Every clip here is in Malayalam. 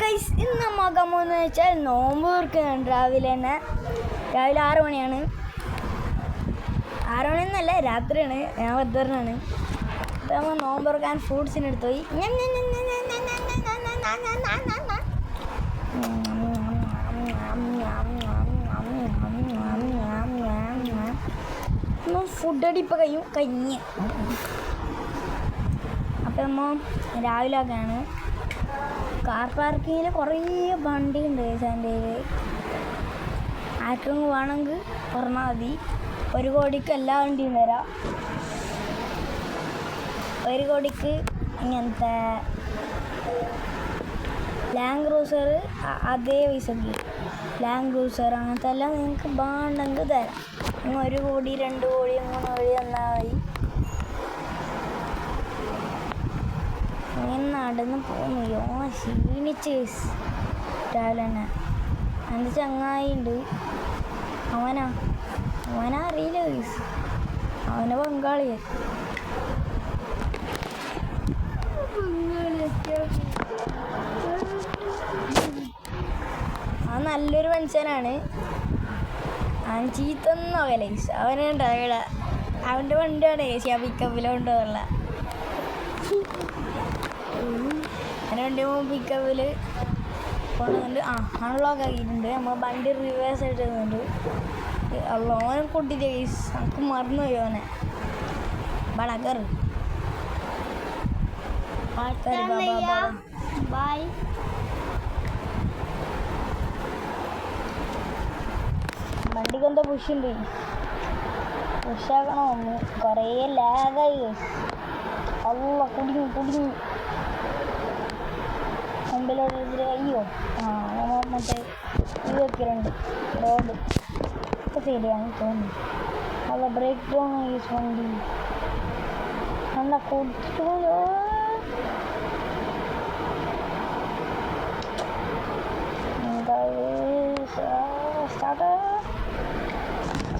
ഗൈസ്, ഇന്ന് നോക്കാൻ പോകുന്നത് വെച്ചാൽ നോമ്പ് തുറക്കുകയാണ്. രാവിലെ 6 മണിയാണ്. 6 മണിയൊന്നല്ല, രാത്രിയാണ്. ഞാൻ വെറുതെയാണ്. അപ്പോൾ നമ്മൾ നോമ്പ് തുറക്കാൻ ഫ്രൂട്ട്സിന് എടുത്തു പോയി. ഫുഡടി ഇപ്പോൾ കഴിഞ്ഞ് അപ്പം നമ്മൾ രാവിലെ ഒക്കെയാണ്. കാർ പാർക്കിങ്ങിൽ കുറേ വണ്ടി ഉണ്ട്. എൻ്റെ ആർക്കും വേണമെങ്കിൽ പറഞ്ഞാൽ മതി. 1 കോടിക്ക് എല്ലാ വണ്ടിയും തരാം. 1 കോടിക്ക് ഇങ്ങനത്തെ ലാൻഡ് ക്രൂസർ അതേ പൈസക്ക് ലാൻഡ് ക്രൂസർ അങ്ങനത്തെ എല്ലാം നിങ്ങൾക്ക് വേണമെങ്കിൽ തരാം. 1 കോടി 2 കോടി 3 കോടി തന്നാൽ മതി. ഇങ്ങനെ നടന്ന് പോകുന്നു. ക്ഷീണിച്ച് രാവിലെ തന്നെ. എൻ്റെ ചങ്ങായി ഉണ്ട്. അവനാ അറിയില്ല കേസ്. അവനെ ബംഗാളിയാ. അവൻ നല്ലൊരു മനുഷ്യനാണ്. അവൻ ചീത്തൊന്നും കേസ്. അവനുണ്ടാവില്ല. അവൻ്റെ വണ്ടിയാണ് കേസ്. ആ പിക്കപ്പിലുണ്ടോള്ള അതിന് വേണ്ടി പിക്കപ്പിൽ കൊണ്ടുവന്നിട്ട് അൺലോക്ക് ആക്കിയിട്ടുണ്ട്. നമ്മൾ വണ്ടി റിവേഴ്സ് ആയിട്ട് വരുന്നുണ്ട്. ഓനെ കൂട്ടിയിട്ട് കേസ് നമുക്ക് മറന്നുപോയി. ഓനെ ബടക്കറ് ബൈ. വണ്ടിക്ക് എന്താ പുഷുണ്ട്. പുഷാക്കണോ ഒന്ന്. കുറേ ലാഗായി കേസ്. കുടുങ്ങി മുമ്പിലോട്ട് അയ്യോ മറ്റേ ഇത് വെക്കലുണ്ട്. റോഡ് ഒക്കെ ശരിയാണ് തോന്നുന്നു. അല്ല ബ്രേക്ക് ഡൗൺ യൂസ് വണ്ടി എന്താ കൊടുത്തു.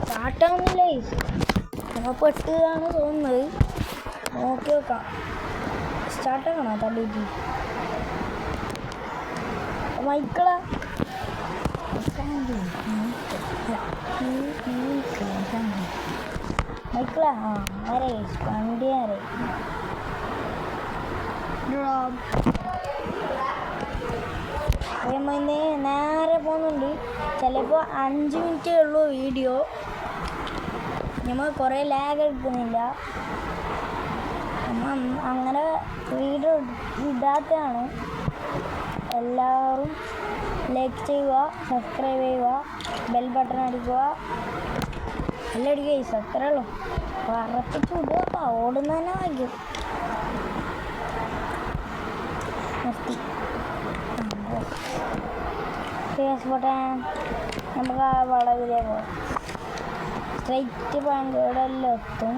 സ്റ്റാർട്ടാവുന്നില്ല. നമ്മൾ പെട്ടതാണ് തോന്നുന്നത്. നോക്കി നോക്കാം. സ്റ്റാർട്ടാക്കണോ തള്ളിയിട്ട് മൈക്കിളാ മൈക്കിളാ ആരെ വണ്ടി ആരെ നേരെ പോകുന്നുണ്ട്. ചിലപ്പോൾ 5 മിനിറ്റേ ഉള്ളൂ വീഡിയോ. നമ്മൾ കുറേ ലാഗ് എടുക്കുന്നില്ല. അങ്ങനെ വീഡിയോ ഇടാത്തതാണ്. എല്ലാവരും ലൈക്ക് ചെയ്യുക, സബ്സ്ക്രൈബ് ചെയ്യുക, ബെൽ ബട്ടൺ അടിക്കുക. എല്ലാം അടിക്കുക. അത്രേ ഉള്ളൂ. പറപ്പിച്ച് വിടുക. ഓടുന്ന തന്നെ വായിക്കും. നിർത്തി പോട്ടെ. നമുക്ക് ആ വളവിലേ പോകാം. സ്ട്രൈറ്റ് പോയിന്റ് ഇവിടെ എല്ലാം എത്തും.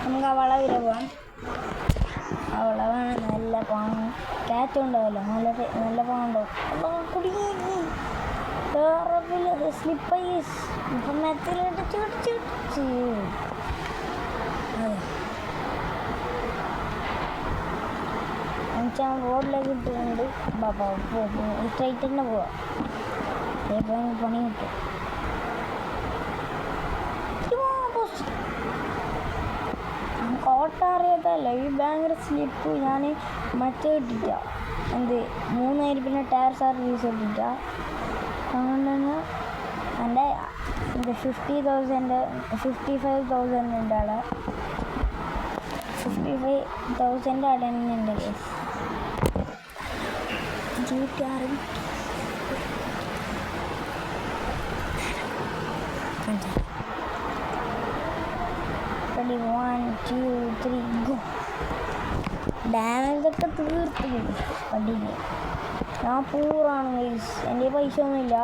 നമുക്ക് ആ വളവിലെ പോകാം. ആ വളവാണ് നല്ല പാങ്ങ്. കാറ്റ് ഉണ്ടാവല്ലോ. നല്ല പാങ്ങുണ്ടാവും. കുടുങ്ങി സ്ലിപ്പായി. മെത്തിലിട്ട് ചുടിച്ച് റോഡിലേക്ക് ഇട്ടിട്ടുണ്ട്. സ്ട്രൈറ്റ് തന്നെ പോവാം. അതേപോലെ പണി കിട്ടും. ഓട്ട അറിയാത്തല്ല. ഈ ഭയങ്കര സ്ലിപ്പ്. ഞാൻ മറ്റേ ഇട്ടിട്ട എന്ത് 3000 ടയർ സർവീസ് ഇട്ടിട്ട. അതുകൊണ്ട് തന്നെ എൻ്റെ 55,000 ഉണ്ട് അവിടെ. 55,000 അടങ്ങുന്നുണ്ട് കേസ്. GTR 1 2 3 go. ഡാമേജൊക്കെ തീർത്ത് വണ്ടിക്ക്. ഞാൻ പൂറാണ് ഗൈസ്. എൻ്റെ പൈസ ഒന്നുമില്ല.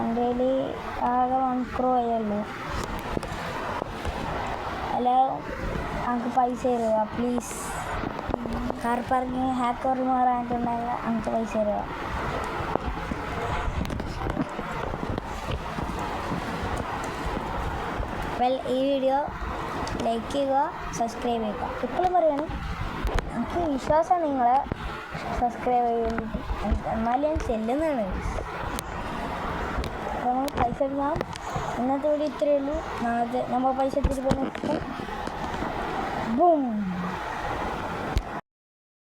എൻ്റെ കയ്യിൽ ആകെ 1 crore ആയുള്ളൂ. അല്ല നമുക്ക് പൈസ തരുക പ്ലീസ്. കാർ പാർക്കിങ് ഹാക്കർ മാറാനായിട്ടുണ്ടെങ്കിൽ നമുക്ക് പൈസ തരുക. അപ്പോൾ ഈ വീഡിയോ ലൈക്ക് ചെയ്യുക, സബ്സ്ക്രൈബ് ചെയ്യുക. ഇപ്പോഴും പറയുകയാണ്, എനിക്ക് വിശ്വാസമാണ് നിങ്ങളെ സബ്സ്ക്രൈബ് ചെയ്തിട്ട്, എന്നാലും ഞാൻ ചെല്ലുന്നതാണ്. അപ്പോൾ നമുക്ക് പൈസ എടുക്കാം. ഇന്നത്തെ വീഡിയോ ഇത്രയേ ഉള്ളൂ. നാളത്തെ നമ്മൾ പൈസ തിരിച്ചു ബൂം.